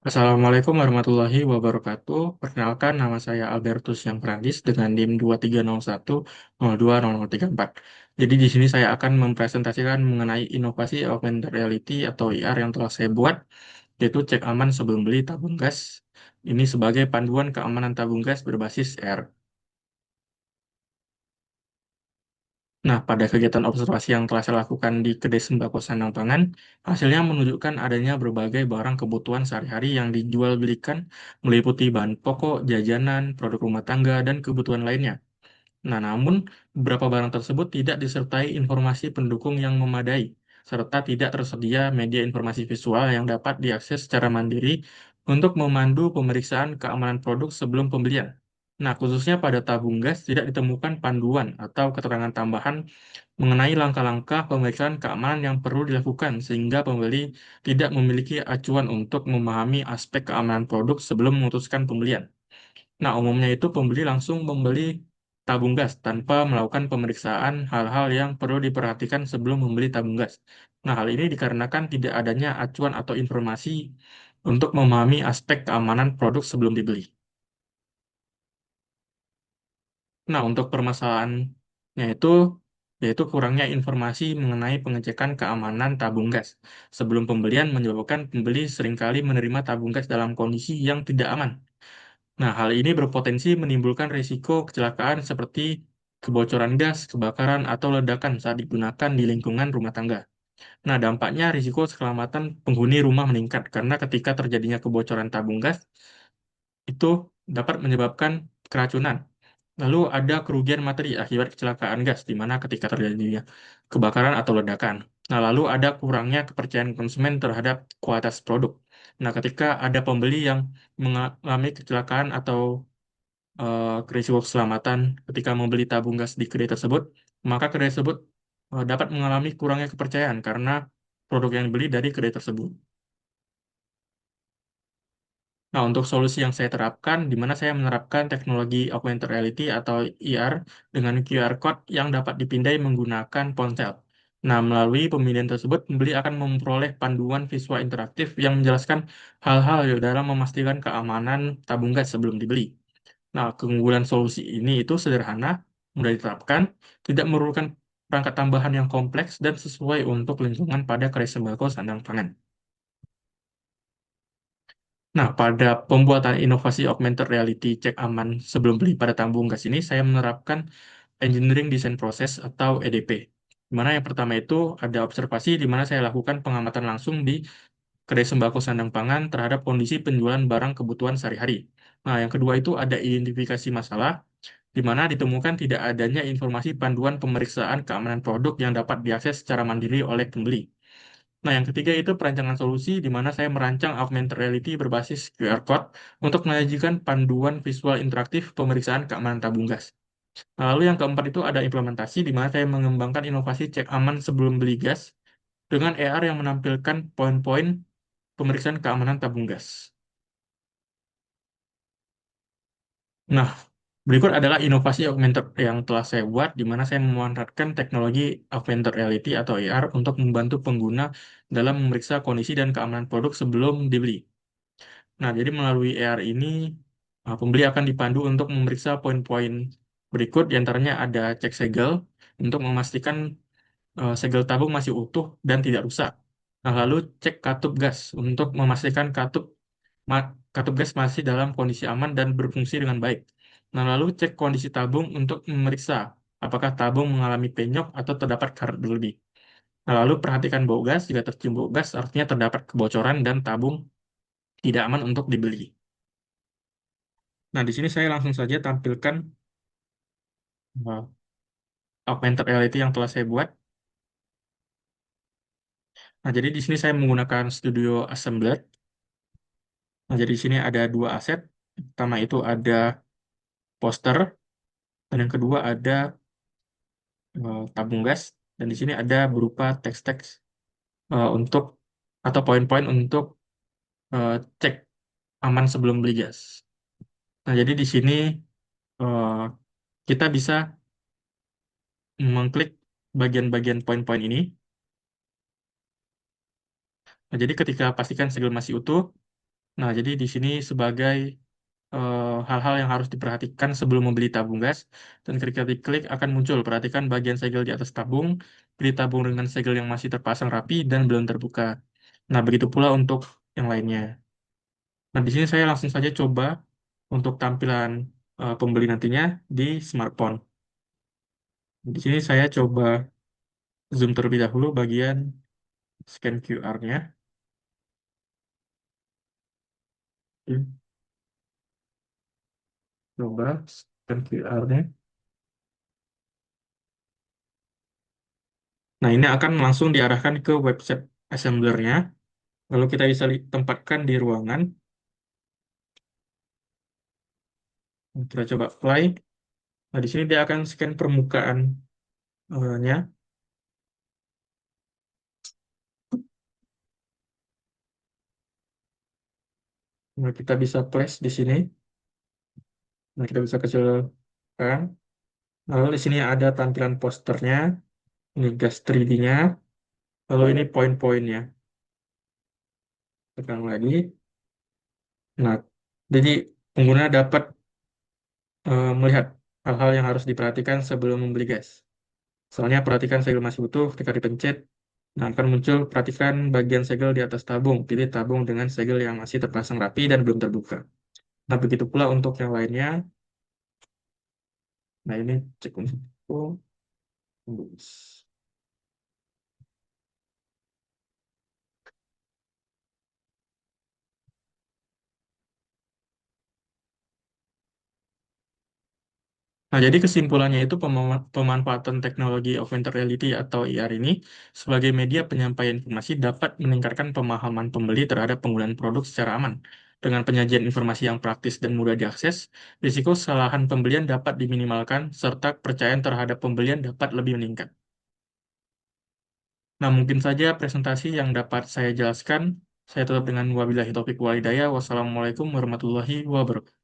Assalamualaikum warahmatullahi wabarakatuh. Perkenalkan, nama saya Albertus yang Prandis dengan NIM 2301020034. Jadi di sini saya akan mempresentasikan mengenai inovasi augmented reality atau IR yang telah saya buat, yaitu cek aman sebelum beli tabung gas. Ini sebagai panduan keamanan tabung gas berbasis R. Nah, pada kegiatan observasi yang telah saya lakukan di Kedai Sembako Sandang Pangan, hasilnya menunjukkan adanya berbagai barang kebutuhan sehari-hari yang dijual belikan, meliputi bahan pokok, jajanan, produk rumah tangga, dan kebutuhan lainnya. Nah, namun beberapa barang tersebut tidak disertai informasi pendukung yang memadai, serta tidak tersedia media informasi visual yang dapat diakses secara mandiri untuk memandu pemeriksaan keamanan produk sebelum pembelian. Nah, khususnya pada tabung gas tidak ditemukan panduan atau keterangan tambahan mengenai langkah-langkah pemeriksaan keamanan yang perlu dilakukan sehingga pembeli tidak memiliki acuan untuk memahami aspek keamanan produk sebelum memutuskan pembelian. Nah, umumnya itu pembeli langsung membeli tabung gas tanpa melakukan pemeriksaan hal-hal yang perlu diperhatikan sebelum membeli tabung gas. Nah, hal ini dikarenakan tidak adanya acuan atau informasi untuk memahami aspek keamanan produk sebelum dibeli. Nah, untuk permasalahannya itu yaitu kurangnya informasi mengenai pengecekan keamanan tabung gas. Sebelum pembelian menyebabkan pembeli seringkali menerima tabung gas dalam kondisi yang tidak aman. Nah, hal ini berpotensi menimbulkan risiko kecelakaan seperti kebocoran gas, kebakaran, atau ledakan saat digunakan di lingkungan rumah tangga. Nah, dampaknya risiko keselamatan penghuni rumah meningkat karena ketika terjadinya kebocoran tabung gas, itu dapat menyebabkan keracunan. Lalu ada kerugian materi akibat kecelakaan gas, di mana ketika terjadinya kebakaran atau ledakan. Nah, lalu ada kurangnya kepercayaan konsumen terhadap kualitas produk. Nah, ketika ada pembeli yang mengalami kecelakaan atau risiko keselamatan ketika membeli tabung gas di kedai tersebut, maka kedai tersebut dapat mengalami kurangnya kepercayaan karena produk yang dibeli dari kedai tersebut. Nah, untuk solusi yang saya terapkan, di mana saya menerapkan teknologi augmented reality atau IR dengan QR code yang dapat dipindai menggunakan ponsel. Nah, melalui pemilihan tersebut, pembeli akan memperoleh panduan visual interaktif yang menjelaskan hal-hal dalam memastikan keamanan tabung gas sebelum dibeli. Nah, keunggulan solusi ini itu sederhana, mudah diterapkan, tidak memerlukan perangkat tambahan yang kompleks, dan sesuai untuk lingkungan pada kerai sembako sandang pangan. Nah, pada pembuatan inovasi augmented reality cek aman sebelum beli pada tabung gas ini, saya menerapkan engineering design process atau EDP. Di mana yang pertama itu ada observasi di mana saya lakukan pengamatan langsung di kedai sembako sandang pangan terhadap kondisi penjualan barang kebutuhan sehari-hari. Nah, yang kedua itu ada identifikasi masalah, di mana ditemukan tidak adanya informasi panduan pemeriksaan keamanan produk yang dapat diakses secara mandiri oleh pembeli. Nah, yang ketiga itu perancangan solusi, di mana saya merancang augmented reality berbasis QR code untuk menyajikan panduan visual interaktif pemeriksaan keamanan tabung gas. Nah, lalu yang keempat itu ada implementasi, di mana saya mengembangkan inovasi cek aman sebelum beli gas dengan AR yang menampilkan poin-poin pemeriksaan keamanan tabung gas. Nah, berikut adalah inovasi augmented yang telah saya buat, di mana saya memanfaatkan teknologi augmented reality atau AR untuk membantu pengguna dalam memeriksa kondisi dan keamanan produk sebelum dibeli. Nah, jadi melalui AR ini, pembeli akan dipandu untuk memeriksa poin-poin berikut, di antaranya ada cek segel untuk memastikan segel tabung masih utuh dan tidak rusak. Nah, lalu cek katup gas untuk memastikan katup gas masih dalam kondisi aman dan berfungsi dengan baik. Nah, lalu cek kondisi tabung untuk memeriksa apakah tabung mengalami penyok atau terdapat karat berlebih. Nah, lalu perhatikan bau gas. Jika tercium bau gas, artinya terdapat kebocoran dan tabung tidak aman untuk dibeli. Nah, di sini saya langsung saja tampilkan uh, augmented reality yang telah saya buat. Nah, jadi di sini saya menggunakan Studio Assembler. Nah, jadi di sini ada dua aset. Pertama itu ada poster, dan yang kedua ada tabung gas. Dan di sini ada berupa teks-teks untuk atau poin-poin untuk eh, cek aman sebelum beli gas. Nah, jadi di sini eh, kita bisa mengklik bagian-bagian poin-poin ini. Nah, jadi ketika pastikan segel masih utuh, Nah, jadi di sini sebagai hal-hal yang harus diperhatikan sebelum membeli tabung gas, dan ketika diklik akan muncul, perhatikan bagian segel di atas tabung, pilih tabung dengan segel yang masih terpasang rapi dan belum terbuka. Nah, begitu pula untuk yang lainnya. Nah, di sini saya langsung saja coba untuk tampilan pembeli nantinya di smartphone. Di sini saya coba zoom terlebih dahulu bagian scan QR-nya. Coba scan QR-nya. Nah, ini akan langsung diarahkan ke website assemblernya. Lalu kita bisa tempatkan di ruangan. Kita coba play. Nah, di sini dia akan scan permukaannya. Nah, kita bisa flash di sini. Nah, kita bisa kecilkan. Lalu di sini ada tampilan posternya. Ini gas 3D-nya. Lalu ini poin-poinnya. Tekan lagi. Nah, jadi pengguna dapat melihat hal-hal yang harus diperhatikan sebelum membeli gas. Soalnya perhatikan segel masih utuh ketika dipencet. Nah, akan muncul perhatikan bagian segel di atas tabung. Pilih tabung dengan segel yang masih terpasang rapi dan belum terbuka. Nah, begitu pula untuk yang lainnya. Nah, ini cek info. Nah, jadi kesimpulannya itu pemanfaatan teknologi augmented reality atau AR ini sebagai media penyampaian informasi dapat meningkatkan pemahaman pembeli terhadap penggunaan produk secara aman. Dengan penyajian informasi yang praktis dan mudah diakses, risiko kesalahan pembelian dapat diminimalkan serta kepercayaan terhadap pembelian dapat lebih meningkat. Nah, mungkin saja presentasi yang dapat saya jelaskan. Saya tutup dengan wabillahi taufiq wal hidayah. Wassalamualaikum warahmatullahi wabarakatuh.